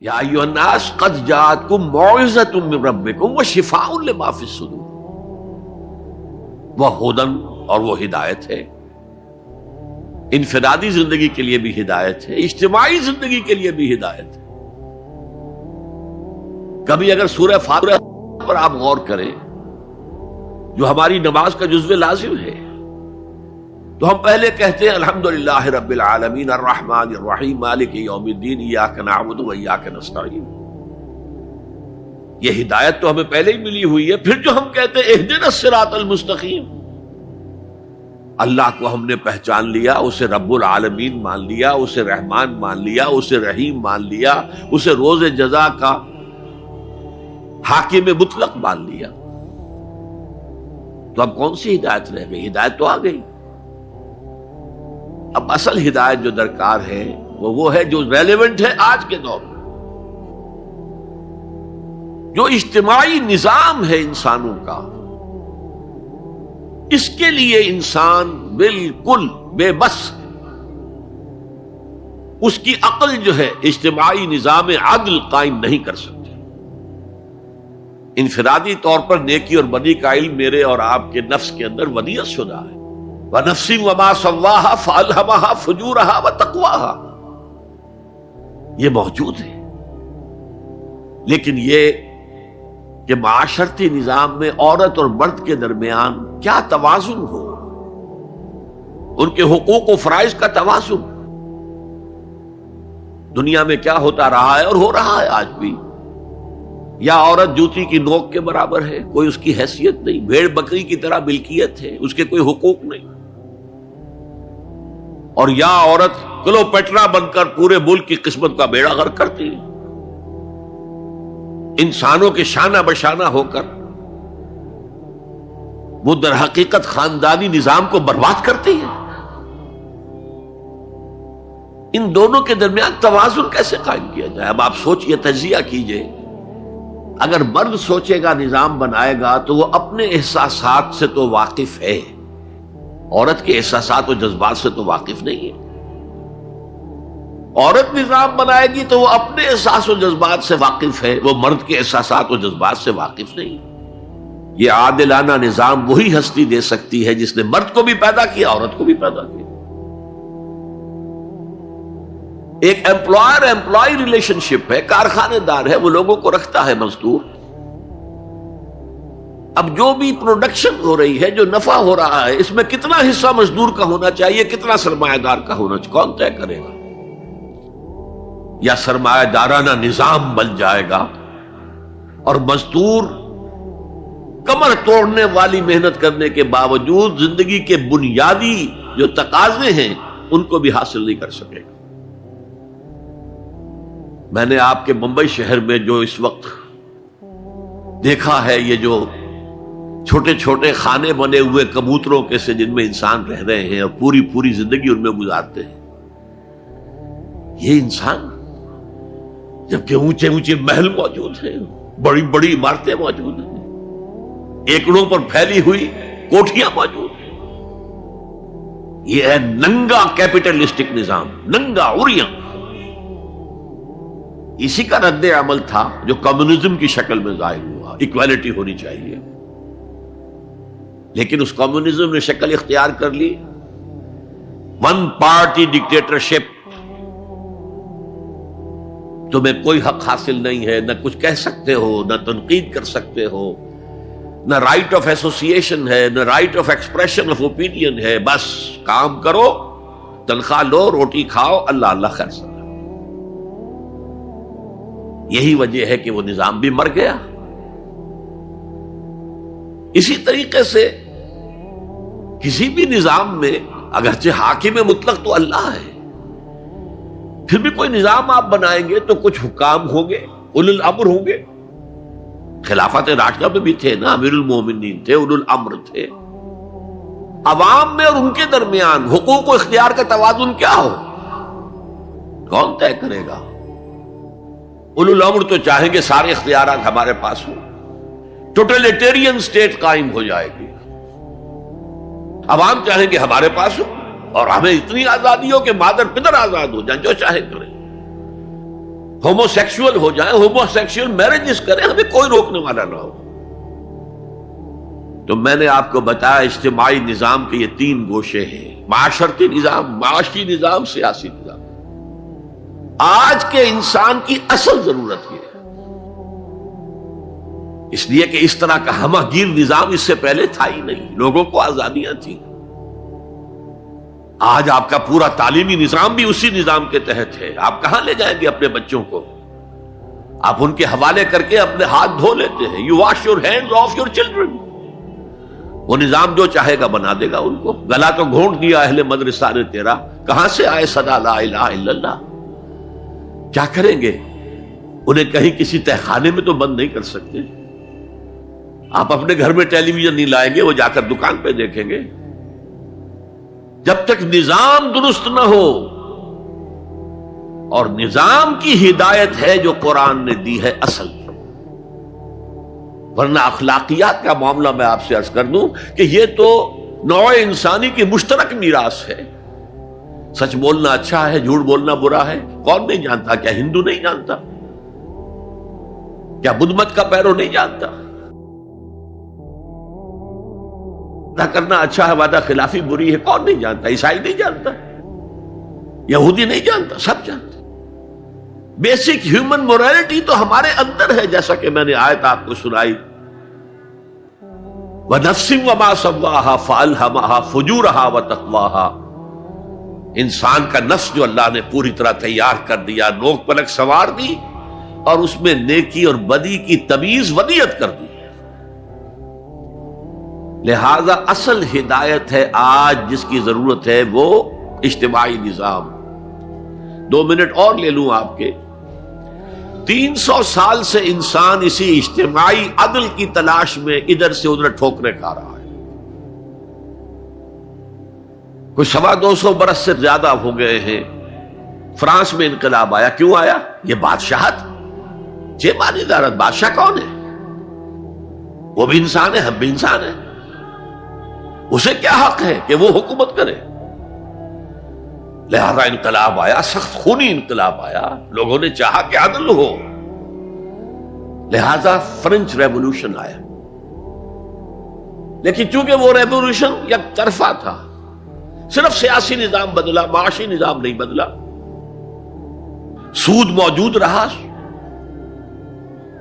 یا ایھا الناس قد جاءتکم موعظۃ من ربکم وشفاء لما فی الصدور، وہ ہدن اور وہ ہدایت ہے، انفرادی زندگی کے لیے بھی ہدایت ہے، اجتماعی زندگی کے لیے بھی ہدایت ہے۔ کبھی اگر سورہ فاتحہ پر آپ غور کریں جو ہماری نماز کا جزو لازم ہے، تو ہم پہلے کہتے ہیں الحمدللہ رب العالمین الرحمن الرحیم مالک یوم الدین ایاک نعبد و ایاک نستعین۔ یہ ہدایت تو ہمیں پہلے ہی ملی ہوئی ہے۔ پھر جو ہم کہتے ہیں اہدنا الصراط المستقیم، اللہ کو ہم نے پہچان لیا، اسے رب العالمین مان لیا، اسے رحمان مان لیا، اسے رحیم مان لیا، اسے روز جزا کا حاکم مطلق مان لیا، تو اب کون سی ہدایت رہ گئی؟ ہدایت تو آ گئی۔ اب اصل ہدایت جو درکار ہے وہ ہے جو ریلیونٹ ہے آج کے دور میں، جو اجتماعی نظام ہے انسانوں کا، اس کے لیے انسان بالکل بے بس ہے۔ اس کی عقل جو ہے اجتماعی نظام عدل قائم نہیں کر سکتی۔ انفرادی طور پر نیکی اور بدی کا علم میرے اور آپ کے نفس کے اندر ودیعت شدہ ہے۔ وَنَفْسٍ وَمَا سَوَّاهَا فَأَلْهَمَهَا فُجُورَهَا وَتَقْوَاهَا، یہ موجود ہے، لیکن یہ کہ معاشرتی نظام میں عورت اور مرد کے درمیان کیا توازن ہو، ان کے حقوق و فرائض کا توازن۔ دنیا میں کیا ہوتا رہا ہے اور ہو رہا ہے آج بھی، یا عورت جوتی کی نوک کے برابر ہے، کوئی اس کی حیثیت نہیں، بھیڑ بکری کی طرح ملکیت ہے، اس کے کوئی حقوق نہیں، اور یا عورت کلوپیٹرا بن کر پورے ملک کی قسمت کا بیڑا غرق کرتی ہے، انسانوں کے شانہ بشانہ ہو کر وہ در حقیقت خاندانی نظام کو برباد کرتی ہے۔ ان دونوں کے درمیان توازن کیسے قائم کیا جائے؟ اب آپ سوچئے، تجزیہ کیجئے۔ اگر مرد سوچے گا، نظام بنائے گا، تو وہ اپنے احساسات سے تو واقف ہے، عورت کے احساسات و جذبات سے تو واقف نہیں ہے۔ عورت نظام بنائے گی تو وہ اپنے احساس و جذبات سے واقف ہے، وہ مرد کے احساسات و جذبات سے واقف نہیں۔ یہ عادلانہ نظام وہی ہستی دے سکتی ہے جس نے مرد کو بھی پیدا کیا، عورت کو بھی پیدا کیا۔ ایک ایمپلائر ایمپلائی ریلیشن شپ ہے، کارخانے دار ہے، وہ لوگوں کو رکھتا ہے مزدور۔ اب جو بھی پروڈکشن ہو رہی ہے، جو نفع ہو رہا ہے، اس میں کتنا حصہ مزدور کا ہونا چاہیے، کتنا سرمایہ دار کا ہونا چاہیے، کون طے کرے گا؟ یا سرمایہ دارانہ نظام بن جائے گا اور مزدور کمر توڑنے والی محنت کرنے کے باوجود زندگی کے بنیادی جو تقاضے ہیں ان کو بھی حاصل نہیں کر سکے گا۔ میں نے آپ کے ممبئی شہر میں جو اس وقت دیکھا ہے، یہ جو چھوٹے چھوٹے خانے بنے ہوئے کبوتروں کے سے جن میں انسان رہ رہے ہیں اور پوری زندگی ان میں گزارتے ہیں، یہ انسان، جبکہ اونچے اونچے محل موجود ہیں، بڑی بڑی عمارتیں موجود ہیں، ایکڑوں پر پھیلی ہوئی کوٹھیاں موجود ہیں، یہ ہے ننگا کیپٹلسٹک نظام، ننگا عریاں۔ اسی کا رد عمل تھا جو کمیونزم کی شکل میں ظاہر ہوا، ایکویلٹی ہونی چاہیے، لیکن اس کمیونزم نے شکل اختیار کر لی ون پارٹی ڈکٹیٹرشپ۔ تمہیں کوئی حق حاصل نہیں ہے، نہ کچھ کہہ سکتے ہو، نہ تنقید کر سکتے ہو، نہ رائٹ آف ایسوسیشن ہے، نہ right of expression of opinion ہے، بس کام کرو، تنخواہ لو، روٹی کھاؤ، اللہ اللہ خیر سلام۔ یہی وجہ ہے کہ وہ نظام بھی مر گیا۔ اسی طریقے سے کسی بھی نظام میں اگرچہ حاکم مطلق تو اللہ ہے، پھر بھی کوئی نظام آپ بنائیں گے تو کچھ حکام ہوں گے، اولو الامر ہوں گے۔ خلافت راشدہ میں بھی تھے نا، امیر المومنین تھے، اولو الامر تھے۔ عوام میں اور ان کے درمیان حقوق و اختیار کا توازن کیا ہو، کون طے کرے گا؟ اولو الامر تو چاہیں گے سارے اختیارات ہمارے پاس ہوں، ٹوٹلیٹیرین سٹیٹ قائم ہو جائے گی۔ عوام چاہیں گے ہمارے پاس ہو اور ہمیں اتنی آزادی ہو کہ مادر پدر آزاد ہو جائیں، جو چاہے کریں۔ ہومو سیکسول ہو جائیں، ہومو سیکسول میرجز کریں، ہمیں کوئی روکنے والا نہ ہو۔ تو میں نے آپ کو بتایا اجتماعی نظام کے یہ 3 گوشے ہیں: معاشرتی نظام، معاشی نظام، سیاسی نظام۔ آج کے انسان کی اصل ضرورت یہ ہے، اس لیے کہ اس طرح کا ہمہ گیر نظام اس سے پہلے تھا ہی نہیں، لوگوں کو آزادیاں تھیں۔ آج آپ کا پورا تعلیمی نظام بھی اسی نظام کے تحت ہے۔ آپ کہاں لے جائیں گے اپنے بچوں کو؟ آپ ان کے حوالے کر کے اپنے ہاتھ دھو لیتے ہیں۔ You wash your hands of your children. وہ نظام جو چاہے گا بنا دے گا ان کو۔ گلا تو گھونٹ دیا اہل مدرسہ نے تیرا، کہاں سے آئے صدا لا الہ الا اللہ؟ کیا کریں گے؟ انہیں کہیں کسی تہخانے میں تو بند نہیں کر سکتے۔ آپ اپنے گھر میں ٹیلی ویژن نہیں لائیں گے، وہ جا کر دکان پہ دیکھیں گے۔ جب تک نظام درست نہ ہو، اور نظام کی ہدایت ہے جو قرآن نے دی ہے اصل، ورنہ اخلاقیات کا معاملہ میں آپ سے عرض کر دوں کہ یہ تو نوع انسانی کی مشترک میراث ہے۔ سچ بولنا اچھا ہے، جھوٹ بولنا برا ہے، کون نہیں جانتا؟ کیا ہندو نہیں جانتا؟ کیا بدھ مت کا پیرو نہیں جانتا؟ وعدہ کرنا اچھا ہے، وعدہ خلافی بری ہے، کون نہیں جانتا؟ عیسائی نہیں جانتا، یہودی نہیں جانتا، سب جانتے۔ بیسک ہیومن مورالٹی تو ہمارے اندر ہے، جیسا کہ میں نے آیت آپ کو سنائی، وَنَفْسٍ وَمَا سَوَّاهَا فَأَلْهَمَهَا فُجُورَهَا وَتَقْوَاهَا۔ انسان کا نفس جو اللہ نے پوری طرح تیار کر دیا، نوک پلک سنوار دی، اور اس میں نیکی اور بدی کی تمیز ودیت کر دی۔ لہذا اصل ہدایت ہے آج جس کی ضرورت ہے وہ اجتماعی نظام۔ 2 منٹ اور لے لوں آپ کے۔ 300 سال سے انسان اسی اجتماعی عدل کی تلاش میں ادھر سے ادھر ٹھوکریں کھا رہا ہے۔ کوئی 250 برس سے زیادہ ہو گئے ہیں۔ فرانس میں انقلاب آیا، کیوں آیا؟ یہ بادشاہت، جیبانی ادارت۔ بادشاہ کون ہے؟ وہ بھی انسان ہے، ہم بھی انسان ہیں۔ اسے کیا حق ہے کہ وہ حکومت کرے؟ لہذا انقلاب آیا، سخت خونی انقلاب آیا، لوگوں نے چاہا کہ عدل ہو، لہذا فرینچ ریولوشن آیا۔ لیکن چونکہ وہ ریولوشن یک طرفہ تھا، صرف سیاسی نظام بدلا، معاشی نظام نہیں بدلا، سود موجود رہا،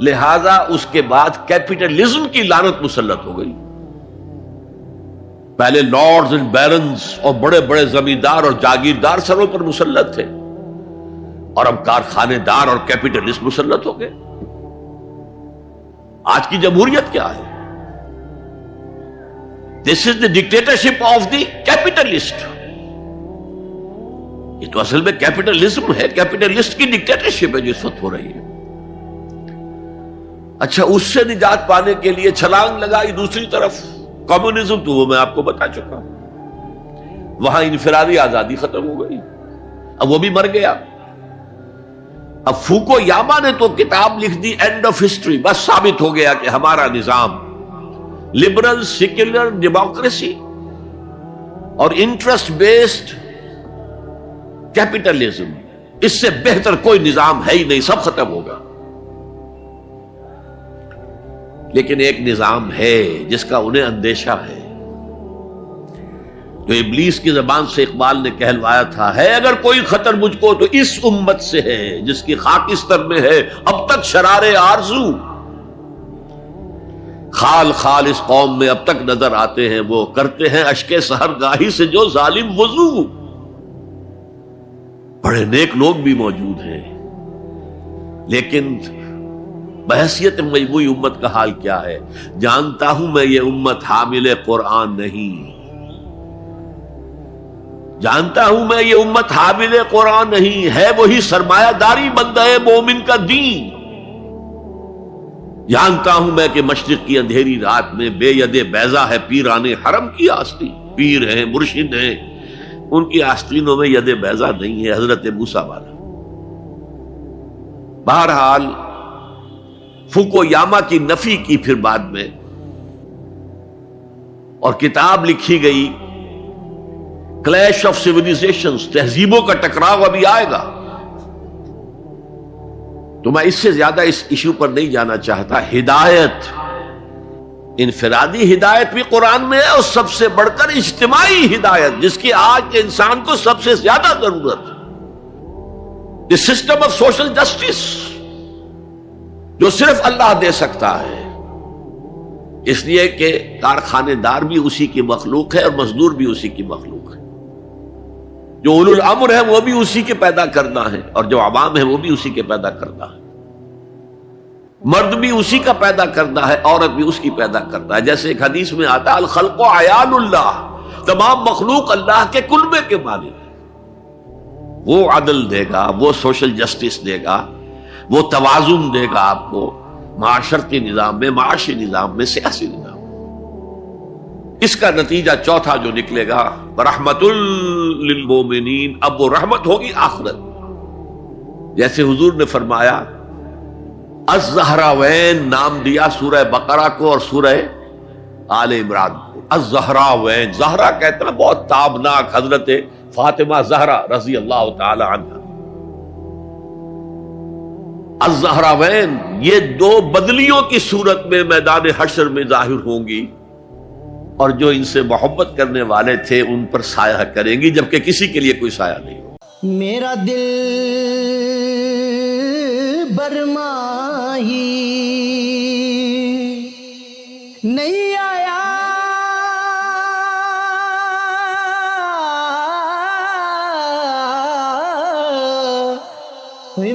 لہذا اس کے بعد کیپٹلزم کی لعنت مسلط ہو گئی۔ پہلے لارڈز اینڈ بیرنز اور بڑے بڑے زمیندار اور جاگیردار سروں پر مسلط تھے، اور اب کارخانے دار اور کیپٹلسٹ مسلط ہو گئے۔ آج کی جمہوریت کیا ہے؟ دس از دی ڈکٹیٹرشپ آف دی کیپٹلسٹ۔ یہ تو اصل میں کیپٹلزم ہے، کیپٹلسٹ کی ڈکٹیٹرشپ ہے جو اس وقت ہو رہی ہے۔ اچھا، اس سے نجات پانے کے لیے چھلانگ لگائی دوسری طرف کمیونزم، تو وہ میں آپ کو بتا چکا ہوں، وہاں انفرادی آزادی ختم ہو گئی، اب وہ بھی مر گیا۔ اب فوکو یاما نے تو کتاب لکھ دی اینڈ آف ہسٹری، بس ثابت ہو گیا کہ ہمارا نظام لبرل سیکولر ڈیموکریسی اور انٹرسٹ بیسڈ کیپٹلزم، اس سے بہتر کوئی نظام ہے ہی نہیں، سب ختم ہوگا۔ لیکن ایک نظام ہے جس کا انہیں اندیشہ ہے، جو ابلیس کی زبان سے اقبال نے کہلوایا تھا، ہے اگر کوئی خطر مجھ کو تو اس امت سے ہے جس کی خاکستر میں ہے اب تک شرار آرزو۔ خال خال اس قوم میں اب تک نظر آتے ہیں وہ، کرتے ہیں اشک سحر گاہی سے جو ظالم وضو۔ بڑے نیک لوگ بھی موجود ہیں، لیکن بحیثیت مجموعی امت کا حال کیا ہے؟ جانتا ہوں میں یہ امت حامل قرآن نہیں، جانتا ہوں میں یہ امت حامل قرآن نہیں ہے، وہی سرمایہ داری بندہ مومن کا دین۔ جانتا ہوں میں کہ مشرق کی اندھیری رات میں بے ید بیضا ہے پیران حرم کی آستین، پیر ہیں، مرشد ہیں، ان کی آستینوں میں ید بیضا نہیں ہے، حضرت موسیٰ والا۔ بہرحال فوکو یاما کی نفی کی پھر بعد میں، اور کتاب لکھی گئی کلیش آف سیویلائزیشنز، تہذیبوں کا ٹکراؤ ابھی آئے گا۔ تو میں اس سے زیادہ اس ایشو پر نہیں جانا چاہتا. ہدایت، انفرادی ہدایت بھی قرآن میں ہے، اور سب سے بڑھ کر اجتماعی ہدایت جس کی آج کے انسان کو سب سے زیادہ ضرورت ہے، the system of social justice, جو صرف اللہ دے سکتا ہے. اس لیے کہ کارخانے دار بھی اسی کی مخلوق ہے اور مزدور بھی اسی کی مخلوق ہے. جو اولو الامر ہے وہ بھی اسی کے پیدا کرنا ہے، اور جو عوام ہے وہ بھی اسی کے پیدا کرنا ہے. مرد بھی اسی کا پیدا کرنا ہے، عورت بھی اس کی پیدا کرنا ہے. جیسے ایک حدیث میں آتا ہے الخلق عیال اللہ، تمام مخلوق اللہ کے کلبے کے مالک ہے. وہ عدل دے گا، وہ سوشل جسٹس دے گا، وہ توازن دے گا آپ کو معاشرتی نظام میں، معاشی نظام میں، سیاسی نظام میں. اس کا نتیجہ چوتھا جو نکلے گا رحمت للمومنین، اب وہ رحمت ہوگی آخرت. جیسے حضور نے فرمایا الزہراوین نام دیا سورہ بقرہ کو اور سورہ آل عمران کو. الزہراوین، زہرا کہتے ہیں بہت تابناک حضرت فاطمہ زہرا رضی اللہ تعالی عنہ. الزہراوین یہ دو بدلیوں کی صورت میں میدان حشر میں ظاہر ہوں گی، اور جو ان سے محبت کرنے والے تھے ان پر سایہ کریں گی، جبکہ کسی کے لیے کوئی سایہ نہیں ہو. میرا دل برماہی نہیں آیا،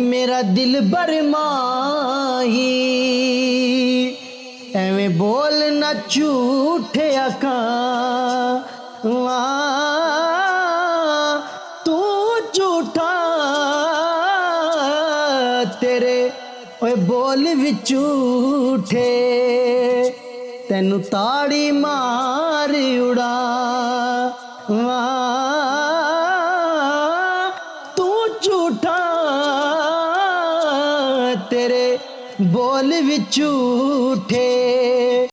میرا دل برماہی ایویں بولنا جھوٹے آقا، تو جھوٹا تیرے اوے بول وچ جھوٹے، تینو تاڑی مار اڑا، تو جھوٹا تیرے بول وچ جھوٹے.